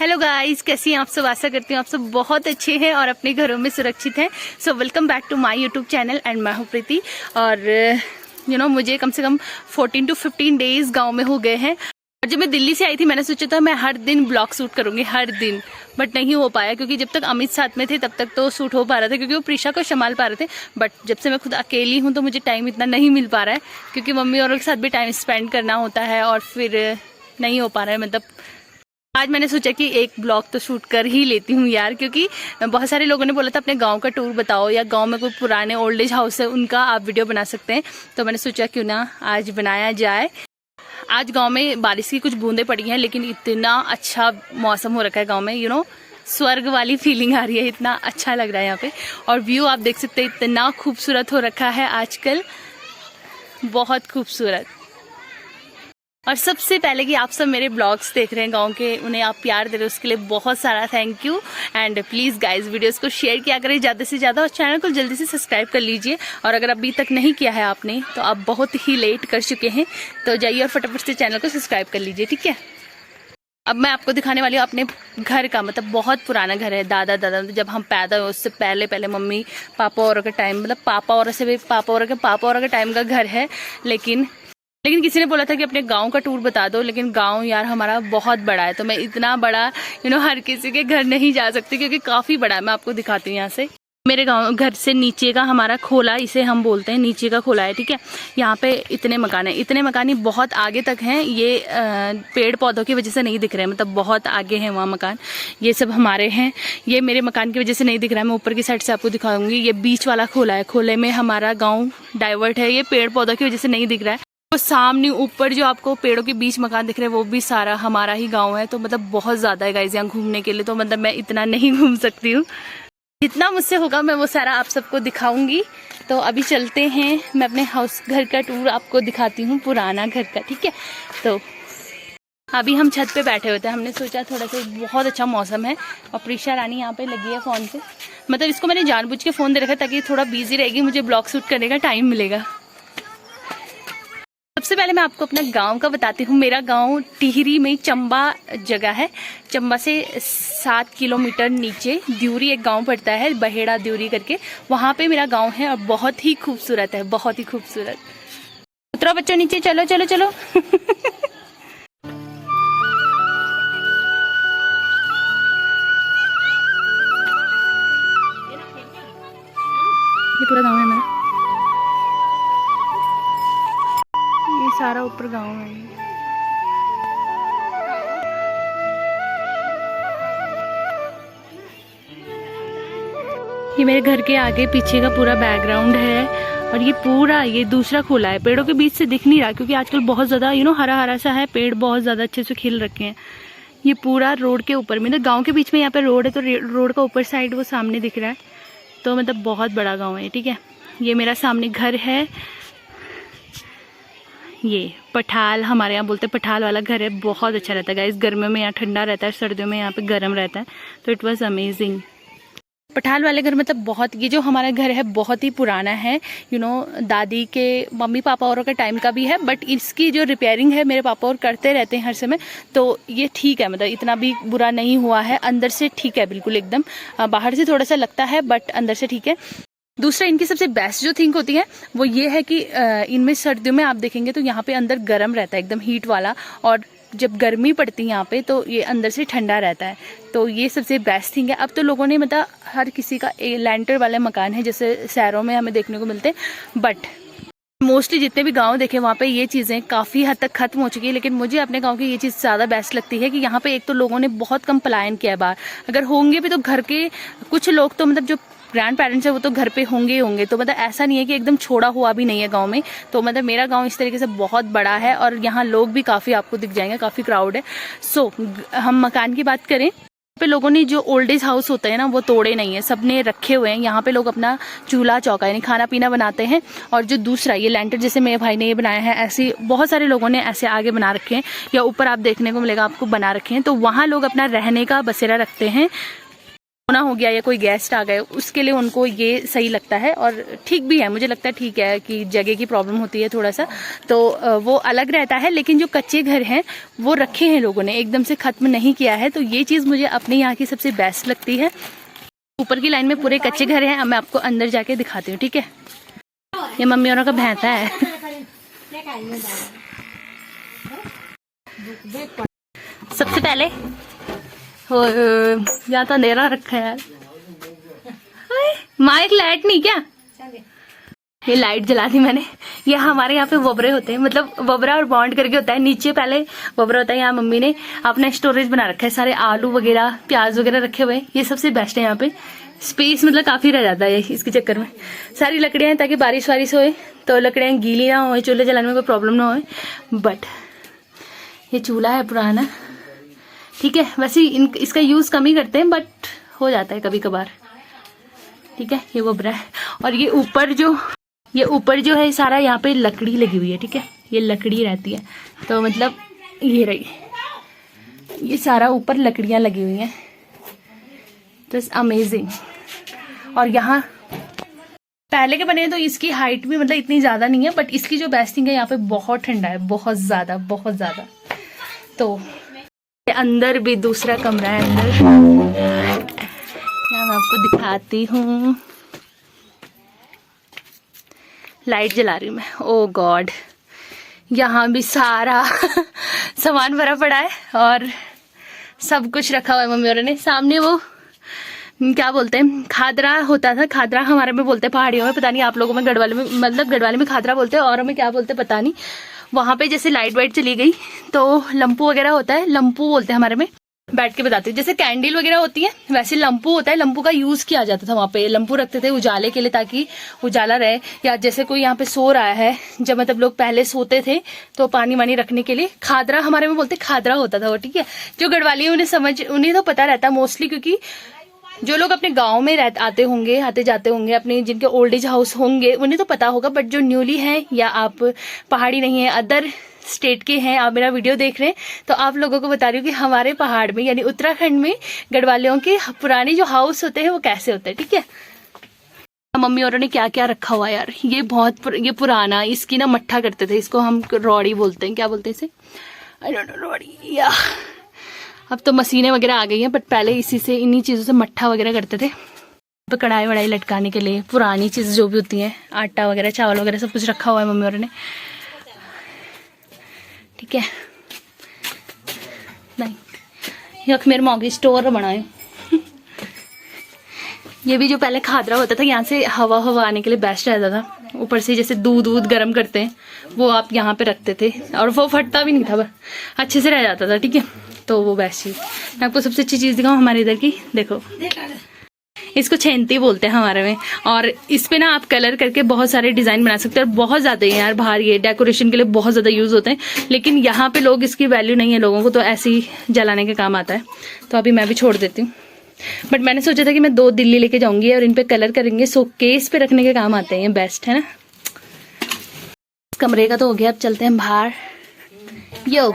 Hello guys, कैसी हैं आप सब। आशा करती हूँ आप सब बहुत अच्छे हैं और अपने घरों में सुरक्षित हैं। So welcome back to my YouTube channel and मैं हूँ प्रीति। और मुझे कम से कम 14 to 15 डेज गांव में हो गए हैं। और जब मैं दिल्ली से आई थी मैंने सोचा था मैं हर दिन ब्लॉग शूट करूंगी, हर दिन, बट नहीं हो पाया क्योंकि जब तक अमित साथ में थे तब तक तो शूट हो पा रहा था क्योंकि वो प्रीशा को संभाल पा रहे थे। बट जब से मैं खुद अकेली हूँ तो मुझे टाइम इतना नहीं मिल पा रहा है क्योंकि मम्मी औरों के साथ भी टाइम स्पेंड करना होता है और फिर नहीं हो पा रहा है। मतलब आज मैंने सोचा कि एक ब्लॉग तो शूट कर ही लेती हूँ यार, क्योंकि बहुत सारे लोगों ने बोला था अपने गांव का टूर बताओ या गांव में कोई पुराने ओल्ड एज हाउस है उनका आप वीडियो बना सकते हैं। तो मैंने सोचा क्यों ना आज बनाया जाए। आज गांव में बारिश की कुछ बूंदें पड़ी हैं लेकिन इतना अच्छा मौसम हो रखा है गांव में, स्वर्ग वाली फीलिंग आ रही है, इतना अच्छा लग रहा है यहाँ पे। और व्यू आप देख सकते हैं इतना खूबसूरत हो रखा है आजकल, बहुत खूबसूरत। और सबसे पहले कि आप सब मेरे ब्लॉग्स देख रहे हैं गांव के, उन्हें आप प्यार दे रहे हो उसके लिए बहुत सारा thank you. And please guys videos को शेयर किया करें ज़्यादा से ज़्यादा और चैनल को जल्दी से सब्सक्राइब कर लीजिए। और अगर अभी तक नहीं किया है आपने तो आप बहुत ही लेट कर चुके हैं, तो जाइए और फटाफट से चैनल को सब्सक्राइब कर लीजिए, ठीक है। अब मैं आपको दिखाने वाली हूँ अपने घर का, मतलब बहुत पुराना घर है। दादा जब हम पैदा हुए उससे पहले मम्मी पापा और का टाइम, मतलब पापा और के टाइम का घर है। लेकिन किसी ने बोला था कि अपने गांव का टूर बता दो, लेकिन गांव यार हमारा बहुत बड़ा है तो मैं इतना बड़ा हर किसी के घर नहीं जा सकती क्योंकि काफ़ी बड़ा है। मैं आपको दिखाती हूँ यहाँ से। मेरे गांव घर से नीचे का हमारा खोला, इसे हम बोलते हैं, नीचे का खोला है, ठीक है। यहाँ पे इतने मकान है, इतने मकान बहुत आगे तक हैं। ये पेड़ पौधों की वजह से नहीं दिख रहे हैं, मतलब बहुत आगे हैं वहाँ मकान। ये सब हमारे हैं, ये मेरे मकान की वजह से नहीं दिख रहा है। मैं ऊपर की साइड से आपको दिखाऊंगी। ये बीच वाला खोला है, खोले में हमारा गाँव डाइवर्ट है। ये पेड़ पौधों की वजह से नहीं दिख रहा है। तो सामने ऊपर जो आपको पेड़ों के बीच मकान दिख रहे हैं वो भी सारा हमारा ही गांव है। तो मतलब बहुत ज़्यादा है गाइस यहाँ घूमने के लिए, तो मतलब मैं इतना नहीं घूम सकती हूँ। जितना मुझसे होगा मैं वो सारा आप सबको दिखाऊंगी। तो अभी चलते हैं, मैं अपने हाउस घर का टूर आपको दिखाती हूँ, पुराना घर का, ठीक है। तो अभी हम छत पे बैठे होते हैं, हमने सोचा थोड़ा सा बहुत अच्छा मौसम है और प्रीशा रानी यहाँ पे लगी है फ़ोन से। मतलब इसको मैंने जानबूझ के फ़ोन दे रखा है ताकि थोड़ा बिजी रहेगी, मुझे ब्लॉग शूट करने का टाइम मिलेगा। सबसे पहले मैं आपको अपना गांव का बताती हूँ। मेरा गांव टिहरी में चंबा जगह है। चंबा से 7 किलोमीटर नीचे द्यूरी एक गांव पड़ता है, बहेड़ा द्यूरी करके, वहाँ पे मेरा गांव है और बहुत ही खूबसूरत है, बहुत ही खूबसूरत। उतरो बच्चों नीचे, चलो चलो चलो। ये पूरा गाँव है मेरा, सारा ऊपर गांव है। ये मेरे घर के आगे पीछे का पूरा बैकग्राउंड है। और ये दूसरा खोला है, पेड़ों के बीच से दिख नहीं रहा क्योंकि आजकल बहुत ज्यादा हरा हरा सा है, पेड़ बहुत ज्यादा अच्छे से खिल रखे हैं। ये पूरा रोड के ऊपर में, गांव के बीच में यहाँ पे रोड है, तो रोड का ऊपर साइड वो सामने दिख रहा है। तो मतलब बहुत बड़ा गाँव है, ठीक है। ये मेरा सामने घर है, ये पठाल, हमारे यहाँ बोलते हैं पठाल वाला घर है। बहुत अच्छा रहता है गाइस, गर्मियों में यहाँ ठंडा रहता है, सर्दियों में यहाँ पे गर्म रहता है। तो इट वाज अमेजिंग। पठाल वाले घर मतलब बहुत, ये जो हमारा घर है बहुत ही पुराना है। दादी के, मम्मी पापा और का टाइम का भी है, बट इसकी जो रिपेयरिंग है मेरे पापा और करते रहते हैं हर समय। तो ये ठीक है, मतलब इतना भी बुरा नहीं हुआ है, अंदर से ठीक है बिल्कुल एकदम। बाहर से थोड़ा सा लगता है बट अंदर से ठीक है। दूसरा इनकी सबसे बेस्ट जो थिंग होती है वो ये है कि इनमें सर्दियों में आप देखेंगे तो यहाँ पे अंदर गर्म रहता है एकदम हीट वाला, और जब गर्मी पड़ती है यहाँ पे तो ये अंदर से ठंडा रहता है। तो ये सबसे बेस्ट थिंग है। अब तो लोगों ने, मतलब हर किसी का लैंटर वाले मकान है जैसे शहरों में हमें देखने को मिलते हैं, बट मोस्टली जितने भी गांव देखे वहाँ पे ये चीज़ें काफ़ी हद तक खत्म हो चुकी है। लेकिन मुझे अपने गांव की ये चीज़ ज़्यादा बेस्ट लगती है कि यहाँ पे एक तो लोगों ने बहुत कम पलायन किया है बाहर। अगर होंगे भी तो घर के कुछ लोग तो, मतलब जो ग्रैंड पेरेंट्स है वो तो घर पे होंगे ही होंगे। तो मतलब ऐसा नहीं है कि एकदम छोड़ा हुआ भी नहीं है गांव में। तो मतलब मेरा गांव इस तरीके से बहुत बड़ा है और यहाँ लोग भी काफ़ी आपको दिख जाएंगे, काफ़ी क्राउड है। सो हम मकान की बात करें, पे लोगों ने जो ओल्ड एज हाउस होते हैं ना वो तोड़े नहीं है, सबने रखे हुए हैं। यहाँ पे लोग अपना चूल्हा चौका यानी खाना पीना बनाते हैं। और जो दूसरा ये लैंटर जैसे मेरे भाई ने ये बनाया है, ऐसे बहुत सारे लोगों ने ऐसे आगे बना रखे हैं, या ऊपर आप देखने को मिलेगा आपको बना रखे हैं। तो वहाँ लोग अपना रहने का बसेरा रखते हैं। ना हो गया या कोई गेस्ट आ गए, उसके लिए उनको ये सही लगता है। और ठीक भी है, मुझे लगता है ठीक है कि जगह की प्रॉब्लम होती है थोड़ा सा, तो वो अलग रहता है। लेकिन जो कच्चे घर हैं वो रखे हैं लोगों ने, एकदम से ख़त्म नहीं किया है, तो ये चीज़ मुझे अपने यहाँ की सबसे बेस्ट लगती है। ऊपर की लाइन में पूरे कच्चे घर हैं। अब मैं आपको अंदर जाके दिखाती हूँ, ठीक है। ये मम्मी औरों का भैंसा है। सबसे पहले यहाँ तो अंधेरा रखा है यार। माँ एक लाइट नहीं क्या? ये लाइट जला दी मैंने। ये हमारे यहाँ पे वबरे होते हैं, मतलब वबरा और बॉन्ड करके होता है। नीचे पहले वबरा होता है। यहाँ मम्मी ने अपना स्टोरेज बना रखा है, सारे आलू वगैरह प्याज वगैरह रखे हुए हैं। ये सबसे बेस्ट है यहाँ पे, स्पेस मतलब काफी रह जाता है इसके चक्कर में। सारी लकड़ियां हैं ताकि बारिश वारिश होए तो लकड़ियां गीली ना हो, चूल्हे जलाने में कोई प्रॉब्लम ना हो। बट ये चूल्हा है पुराना, ठीक है। वैसे इसका यूज कम ही करते हैं, बट हो जाता है कभी कभार, ठीक है। ये वबरा है। और ये ऊपर जो है सारा यहाँ पे लकड़ी लगी हुई है, ठीक है। ये लकड़ी रहती है, तो मतलब ये रही, ये सारा ऊपर लकड़ियां लगी हुई हैं, तो अमेजिंग। और यहाँ पहले के बने हैं तो इसकी हाइट भी मतलब इतनी ज्यादा नहीं है, बट इसकी जो बेस्ट थिंग है यहाँ पे बहुत ठंडा है, बहुत ज्यादा बहुत ज्यादा। तो अंदर भी दूसरा कमरा है अंदर, यहाँ मैं आपको दिखाती हूँ। लाइट जला रही हूँ मैं। ओ गॉड, यहाँ भी सारा सामान भरा पड़ा है और सब कुछ रखा हुआ है मम्मी और ने। सामने वो क्या बोलते हैं, खादरा होता था। खादरा हमारे में बोलते हैं पहाड़ियों में, पता नहीं आप लोगों में गढ़वाली में, मतलब गढ़वाली में खादरा बोलते हैं और हमें क्या बोलते हैं पता नहीं। वहां पे जैसे लाइट वाइट चली गई तो लंपू वगैरह होता है, लंपू बोलते हैं हमारे में। बैठ के बताते हैं, जैसे कैंडल वगैरह होती है वैसे लंपू होता है। लंपू का यूज किया जाता था वहां पे, लंपू रखते थे उजाले के लिए ताकि उजाला रहे। या जैसे कोई यहाँ पे सो रहा है, जब मतलब लोग पहले सोते थे तो पानी वानी रखने के लिए खादरा, हमारे में बोलते खादरा होता था वो, ठीक है। जो गढ़वाली है उन्हें तो पता रहता है मोस्टली, क्योंकि जो लोग अपने गांव में आते जाते होंगे, अपने जिनके ओल्ड एज हाउस होंगे उन्हें तो पता होगा। बट जो न्यूली है या आप पहाड़ी नहीं है, अदर स्टेट के हैं, आप मेरा वीडियो देख रहे हैं, तो आप लोगों को बता रही हूँ कि हमारे पहाड़ में यानी उत्तराखंड में गढ़वालियों के पुराने जो हाउस होते हैं वो कैसे होते हैं, ठीक है। मम्मी और ने क्या क्या रखा हुआ यार, ये पुराना, इसकी ना मट्ठा करते थे, इसको हम रौड़ी बोलते हैं, क्या बोलते हैं इसे, आई डोंट नो, रौड़ी या। अब तो मशीनें वगैरह आ गई हैं, बट पहले इन्हीं चीजों से मट्ठा वगैरह करते थे। तो कढ़ाई वढ़ाई लटकाने के लिए पुरानी चीजें जो भी होती हैं, आटा वगैरह चावल वगैरह सब कुछ रखा हुआ है मम्मी और ने, ठीक है। नहीं यख मेरे मौगी स्टोर बनाए। ये भी जो पहले खादरा होता था, यहाँ से हवा आने के लिए बेस्ट रहता था। ऊपर से जैसे दूध गर्म करते हैं वो आप यहाँ पे रखते थे और वो फटता भी नहीं था, अच्छे से रह जाता था, ठीक है। तो वो बेस्ट चीज। मैं आपको सबसे अच्छी चीज दिखाऊं हमारे इधर की, देखो इसको छेंती बोलते हैं हमारे में। और इस पे ना आप कलर करके बहुत सारे डिजाइन बना सकते हैं, और बहुत ज्यादा है यार बाहर, ये डेकोरेशन के लिए बहुत ज्यादा यूज होते हैं। लेकिन यहाँ पे लोग, इसकी वैल्यू नहीं है लोगों को, तो ऐसे ही जलाने के काम आता है। तो अभी मैं भी छोड़ देती हूँ, बट मैंने सोचा था कि मैं 2 दिल्ली लेके जाऊंगी और इन पे कलर करेंगे, शोकेस पे रखने के काम आते हैं, ये बेस्ट है ना। इस कमरे का तो हो गया, अब चलते हैं बाहर। यो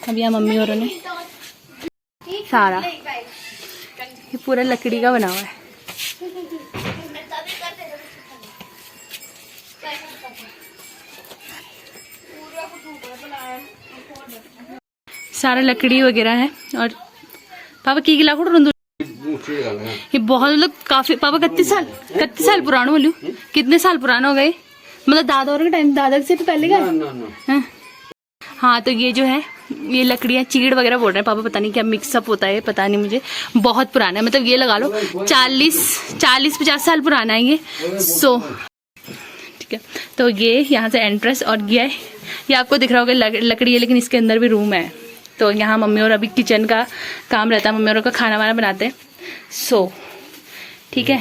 अब यहाँ मम्मी और ने सारा ये पूरा लकड़ी का बना हुआ है। सारा लकड़ी वगैरह है। और पापा की गिला ये बहुत मतलब काफी, पापा 31 साल पुराना बोलू, कितने साल पुराना हो गए, मतलब दादा और के टाइम, दादा से तो पहले का। हाँ तो ये जो है ये लकड़ियाँ चीड़ वगैरह बोल रहे हैं पापा, पता नहीं क्या मिक्सअप होता है, पता नहीं मुझे। बहुत पुराना है, मतलब ये लगा लो 40-50 साल पुराना है ये। सो ठीक है, तो ये यहाँ से एंट्रेंस, और ये आपको दिख रहा होगा लकड़ी है, लेकिन इसके अंदर भी रूम है। तो यहाँ मम्मी और अभी किचन का काम रहता है, मम्मी और का खाना वाना बनाते हैं। सो ठीक है,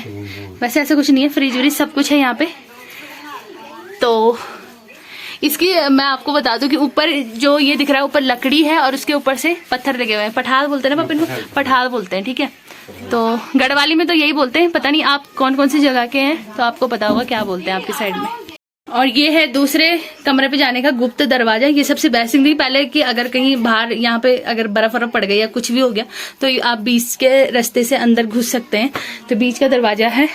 वैसे ऐसा कुछ नहीं है, फ्रिज व्रिज सब कुछ है यहाँ पे। तो इसकी मैं आपको बता दूं कि ऊपर जो ये दिख रहा है ऊपर लकड़ी है और उसके ऊपर से पत्थर लगे हुए हैं। पठाल बोलते हैं ना पापा इनको, पठाल बोलते हैं, ठीक है। तो गढ़वाली में तो यही बोलते हैं, पता नहीं आप कौन कौन सी जगह के हैं तो आपको पता होगा क्या बोलते हैं आपकी साइड में। और ये है दूसरे कमरे पे जाने का गुप्त दरवाजा। ये सबसे बेस्ट थिंग थी पहले कि अगर कहीं बाहर यहाँ पे अगर बर्फ पड़ गई या कुछ भी हो गया तो आप बीच के रास्ते से अंदर घुस सकते हैं। तो बीच का दरवाजा है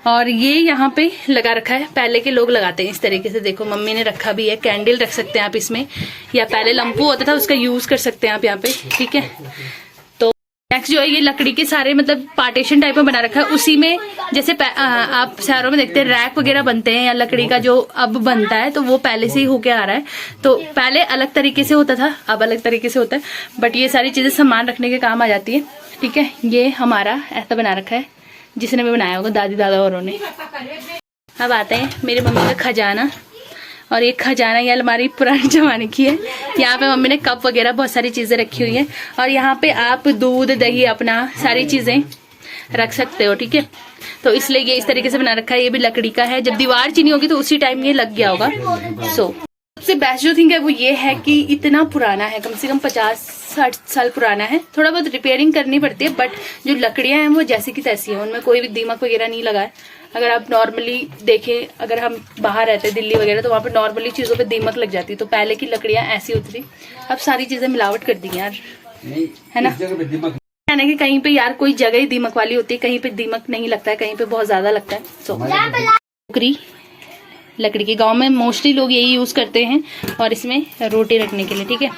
और ये यहाँ पे लगा रखा है। पहले के लोग लगाते हैं इस तरीके से, देखो मम्मी ने रखा भी है। कैंडल रख सकते हैं आप इसमें, या पहले लंपू होता था उसका यूज कर सकते हैं आप यहाँ पे, ठीक है। तो नेक्स्ट जो है ये लकड़ी के सारे मतलब पार्टीशन टाइप में बना रखा है। उसी में जैसे आप शहरों में देखते हैं रैक वगैरह बनते हैं या लकड़ी का जो अब बनता है, तो वो पहले से ही होके आ रहा है। तो पहले अलग तरीके से होता था, अब अलग तरीके से होता है, बट ये सारी चीजें सामान रखने के काम आ जाती है, ठीक है। ये हमारा ऐसा बना रखा है, जिसने भी बनाया होगा दादी दादा औरों ने। अब आते हैं मेरी मम्मी का खजाना। और ये खजाना ये अलमारी पुराने जमाने की है। यहाँ पे मम्मी ने कप वगैरह बहुत सारी चीजें रखी हुई है। और यहाँ पे आप दूध दही अपना सारी चीजें रख सकते हो, ठीक है। तो इसलिए ये इस तरीके से बना रखा है। ये भी लकड़ी का है, जब दीवार चीनी होगी तो उसी टाइम ये लग गया होगा। सबसे बेस्ट जो थिंग है वो ये है कि इतना पुराना है, कम से कम 50-60 साल पुराना है। थोड़ा बहुत रिपेयरिंग करनी पड़ती है, बट जो लकड़ियां हैं वो जैसी की तैसी है, उनमें कोई भी दीमक वगैरह नहीं लगा है। अगर आप नॉर्मली देखें, अगर हम बाहर रहते हैं दिल्ली वगैरह, तो वहाँ पे नॉर्मली चीजों पे दीमक लग जाती है। तो पहले की लकड़ियां ऐसी होती थी, अब सारी चीजें मिलावट कर दी यार, है ना। यानी कि कहीं पे यार कोई जगह ही दीमक वाली होती है, कहीं पे दीमक नहीं लगता है, कहीं पे बहुत ज्यादा लगता है। टोकरी लकड़ी के, गांव में मोस्टली लोग यही यूज करते हैं, और इसमें रोटी रखने के लिए, ठीक है।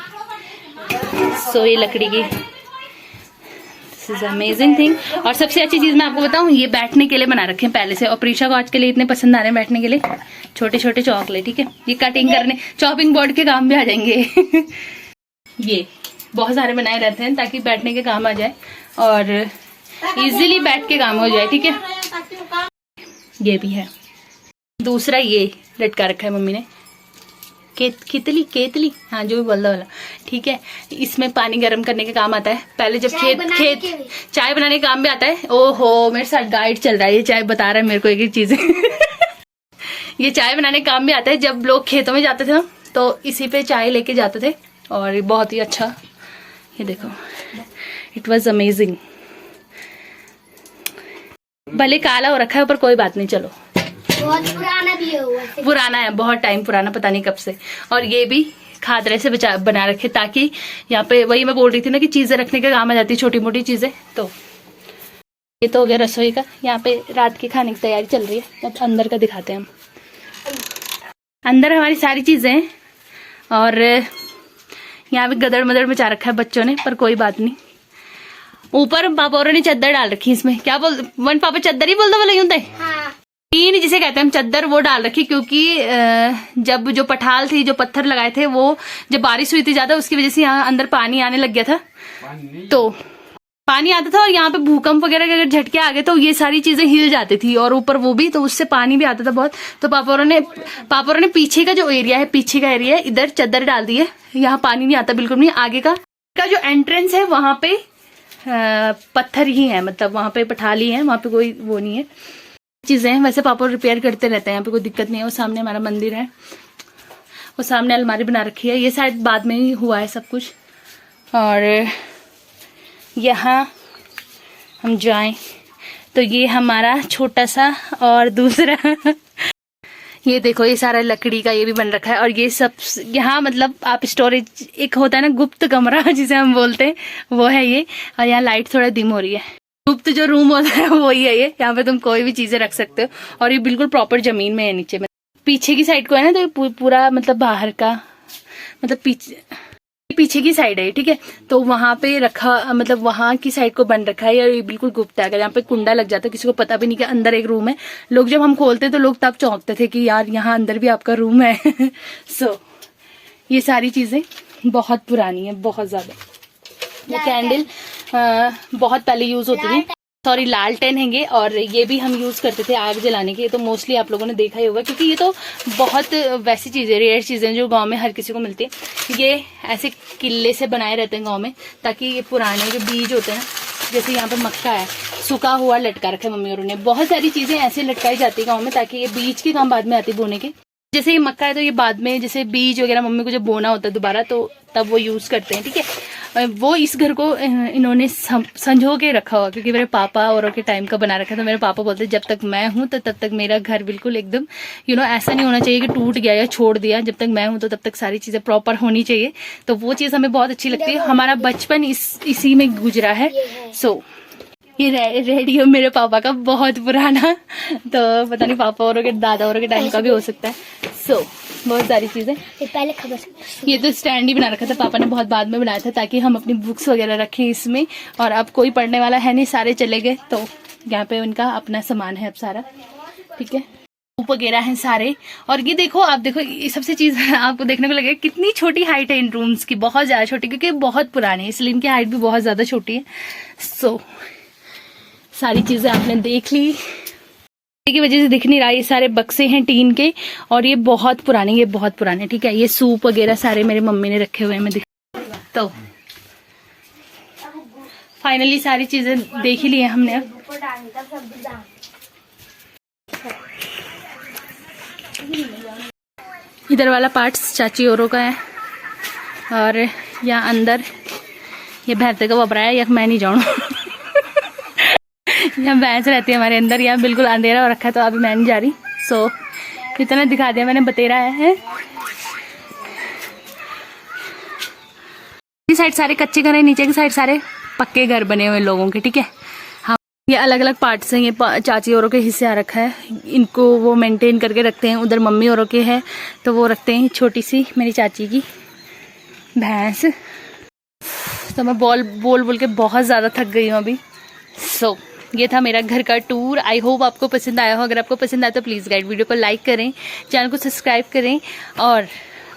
सो ये लकड़ी की, दिस इज अमेजिंग थिंग। और सबसे अच्छी चीज मैं आपको बताऊं, ये बैठने के लिए बना रखे हैं पहले से, और प्रीशा को आज के लिए इतने पसंद आ रहे हैं बैठने के लिए, छोटे छोटे चौकले, ठीक है। ये कटिंग करने चॉपिंग बोर्ड के काम भी आ जाएंगे। ये बहुत सारे बनाए रहते हैं ताकि बैठने के काम आ जाए और इजीली बैठ के काम हो जाए, ठीक है। ये भी है। दूसरा ये लटका रखा है मम्मी ने, केतली, हाँ जो भी बोलता वाला, ठीक है। इसमें पानी गर्म करने के काम आता है। पहले जब खेत चाय बनाने का काम भी आता है। ओहो मेरे साथ गाइड चल रहा है, ये चाय बता रहा है मेरे को एक एक चीजें। ये चाय बनाने का काम भी आता है। जब लोग खेतों में जाते थे ना, तो इसी पे चाय लेके जाते थे, और ये बहुत ही अच्छा, ये देखो, इट वॉज अमेजिंग। भले काला हो रखा है पर कोई बात नहीं, चलो। बहुत पुराना भी है, पुराना है, बहुत टाइम पुराना, पता नहीं कब से। और ये भी खादरे से बना रखे, ताकि यहाँ पे, वही मैं बोल रही थी ना कि चीजें रखने के काम आ जाती है, छोटी मोटी चीजें। तो ये तो हो गया रसोई का। यहाँ पे रात के खाने की तैयारी चल रही है। अब अंदर का दिखाते हैं हम। अंदर हमारी सारी चीजें हैं, और यहाँ पे गदड़ मदड़ मचा रखा है बच्चों ने, पर कोई बात नहीं। ऊपर पापा और ने चद्दर डाल रखी, इसमें क्या बोल, वन पापा चद्दर ही बोलता वाला यूं थे, टीन जिसे कहते हैं हम, चद्दर, वो डाल रखी। क्योंकि जब जो पठाल थी, जो पत्थर लगाए थे, वो जब बारिश हुई थी ज्यादा, उसकी वजह से यहाँ अंदर पानी आने लग गया था। तो पानी आता था, और यहाँ पे भूकंप वगैरह के अगर झटके आ गए तो ये सारी चीजें हिल जाती थी, और ऊपर वो भी, तो उससे पानी भी आता था बहुत। तो पापा ने पीछे का जो एरिया है, पीछे का एरिया है, इधर चद्दर डाल दी है। यहाँ पानी नहीं आता बिल्कुल नहीं। आगे का जो एंट्रेंस है वहां पे पत्थर ही है, मतलब वहां पे पठाल ही है, वहां पे कोई वो नहीं है चीजें हैं। वैसे पापा रिपेयर करते रहते हैं, यहाँ पे कोई दिक्कत नहीं है। वो सामने हमारा मंदिर है, वो सामने अलमारी बना रखी है। ये शायद बाद में ही हुआ है सब कुछ। और यहाँ हम जाएं तो ये हमारा छोटा सा, और दूसरा ये देखो, ये सारा लकड़ी का ये भी बन रखा है। और ये सब यहाँ मतलब आप स्टोरेज, एक होता है ना गुप्त कमरा जिसे हम बोलते हैं, वो है ये। और यहाँ लाइट थोड़ा डिम हो रही है। गुप्त जो रूम होता है वही है ये। यहाँ पे तुम कोई भी चीजें रख सकते हो, और ये बिल्कुल प्रॉपर जमीन में है नीचे में। पीछे की साइड को है ना, तो पूरा मतलब बाहर का, मतलब पीछे की साइड है, ठीक है। तो वहां पे रखा, मतलब वहां की साइड को बन रखा है, और ये बिल्कुल गुप्त है। अगर यहाँ पे कुंडा लग जाता है, किसी को पता भी नहीं कि अंदर एक रूम है। लोग जब हम खोलते तो लोग तब चौंकते थे कि यार यहाँ अंदर भी आपका रूम है। सो ये सारी चीजें बहुत पुरानी है, बहुत ज्यादा। ये कैंडल बहुत पहले यूज होती थी, सॉरी लालटेन हैंगे, और ये भी हम यूज करते थे आग जलाने के। तो मोस्टली आप लोगों ने देखा ही होगा, क्योंकि ये तो बहुत वैसी चीजें, रेयर चीजें जो गांव में हर किसी को मिलती है। ये ऐसे किले से बनाए रहते हैं गांव में, ताकि ये पुराने जो बीज होते हैं ना, जैसे यहाँ पे मक्का है, सूखा हुआ लटका रखा है मम्मी और उन्हें। बहुत सारी चीजें ऐसे लटकाई जाती है गाँव में, ताकि ये बीज के काम बाद में आती है बोने के। जैसे ये मक्का है तो ये बाद में, जैसे बीज वगैरह मम्मी को जब बोना होता है दोबारा, तो तब वो यूज करते हैं, ठीक है। वो इस घर को इन्होंने संजो के रखा हुआ, क्योंकि मेरे पापा औरों के टाइम का बना रखा। तो मेरे पापा बोलते जब तक मैं हूँ तो तब तक मेरा घर बिल्कुल एकदम ऐसा नहीं होना चाहिए कि टूट गया या छोड़ दिया। जब तक मैं हूँ तो तब तक सारी चीज़ें प्रॉपर होनी चाहिए। तो वो चीज़ हमें बहुत अच्छी लगती है। हमारा बचपन इसी में गुजरा है। सो ये रेडियो मेरे पापा का बहुत पुराना, तो पता नहीं पापा औरों के दादा औरों के टाइम का भी हो सकता है। सो बहुत सारी चीजें। पहले खबर, ये तो स्टैंड ही बना रखा था, पापा ने बहुत बाद में बनाया था ताकि हम अपनी बुक्स वगैरह रखें इसमें। और अब कोई पढ़ने वाला है नहीं, सारे चले गए, तो यहाँ पे उनका अपना सामान है अब सारा। ठीक है, वगैरह हैं सारे। और ये देखो, आप देखो, ये सबसे चीज आपको देखने को लगेगा कितनी छोटी हाइट है इन रूम्स की, बहुत ज्यादा छोटी, क्योंकि बहुत पुरानी है इसलिए इनकी हाइट भी बहुत ज्यादा छोटी है। सो सारी चीजें आपने देख ली, की वजह से दिख नहीं रहा। ये सारे बक्से हैं टीन के, और ये बहुत पुराने, ठीक है। ये सूप वगैरह सारे मेरी मम्मी ने रखे हुए हैं, मैं दिख। तो फाइनली सारी चीजें देख ही ली है हमने। इधर वाला पार्ट चाची औरों का है, और यहाँ अंदर ये भैंसे का वबरा है, या मैं नहीं जाऊँ यहाँ भैंस रहती है हमारे अंदर। यहाँ बिल्कुल अंधेरा हो रखा है, तो अभी मैं नहीं जा रही। सो इतना दिखा दिया मैंने, बतेरा है। इस साइड सारे कच्चे घर है, नीचे की साइड सारे पक्के घर बने हुए लोगों के, ठीक है। हाँ, ये अलग अलग पार्ट्स हैं। ये चाची औरों के हिस्से आ रखा है, इनको वो मेंटेन करके रखते हैं। उधर मम्मी औरों के है, तो वो रखते हैं। छोटी सी मेरी चाची की भैंस। तो मैं बोल के बहुत ज़्यादा थक गई हूँ अभी। सो ये था मेरा घर का टूर। आई होप आपको पसंद आया हो। अगर आपको पसंद आया तो प्लीज़ गाइड वीडियो को लाइक करें, चैनल को सब्सक्राइब करें, और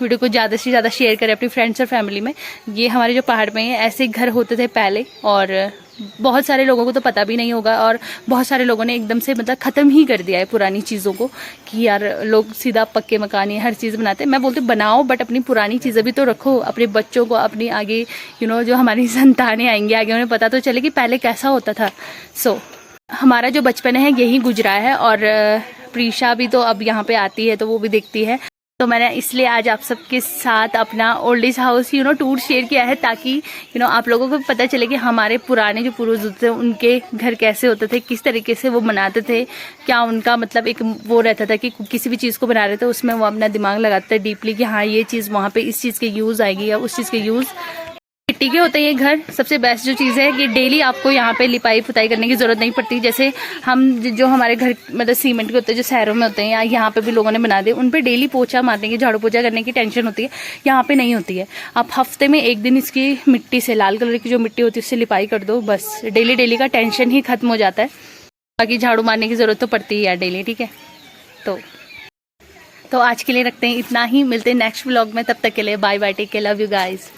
वीडियो को ज़्यादा से ज़्यादा शेयर करें अपनी फ्रेंड्स और फैमिली में। ये हमारे जो पहाड़ में है, ऐसे घर होते थे पहले, और बहुत सारे लोगों को तो पता भी नहीं होगा, और बहुत सारे लोगों ने एकदम से मतलब ख़त्म ही कर दिया है पुरानी चीज़ों को, कि यार लोग सीधा पक्के मकान हर चीज़ बनाते हैं। मैं बोलती बनाओ, बट अपनी पुरानी चीज़ें भी तो रखो, अपने बच्चों को, अपनी आगे जो हमारी संतानें आएंगी आगे, उन्हें पता तो चले कि पहले कैसा होता था। सो हमारा जो बचपन है यही गुजरा है, और प्रीशा भी तो अब यहाँ पे आती है, तो वो भी देखती है। तो मैंने इसलिए आज आप सबके साथ अपना old age house tour share किया है, ताकि आप लोगों को पता चले कि हमारे पुराने जो पूर्वज थे उनके घर कैसे होते थे, किस तरीके से वो बनाते थे, क्या उनका मतलब एक वो रहता था कि किसी भी चीज़ को बना रहे थे उसमें वो अपना दिमाग लगाते थे डीपली, कि हाँ ये चीज़ वहाँ पे इस चीज़ के यूज़ आएगी या उस चीज़ के यूज़। मिट्टी के होते हैं ये घर। सबसे बेस्ट जो चीज़ है कि डेली आपको यहाँ पे लिपाई पुताई करने की ज़रूरत नहीं पड़ती। जैसे हम जो हमारे घर मतलब सीमेंट के होते हैं, जो शहरों में होते हैं, या यहाँ पे भी लोगों ने बना दिए, उन पे डेली पोछा मारने की, झाड़ू पोछा करने की टेंशन होती है। यहाँ पे नहीं होती है। आप हफ्ते में एक दिन इसकी मिट्टी से, लाल कलर की जो मिट्टी होती है उससे लिपाई कर दो, बस डेली का टेंशन ही खत्म हो जाता है। बाकी झाड़ू मारने की ज़रूरत तो पड़ती है यार डेली, ठीक है। तो आज के लिए रखते हैं इतना ही, मिलते हैं नेक्स्ट व्लॉग में। तब तक के लिए bye bye, take care, love you guys.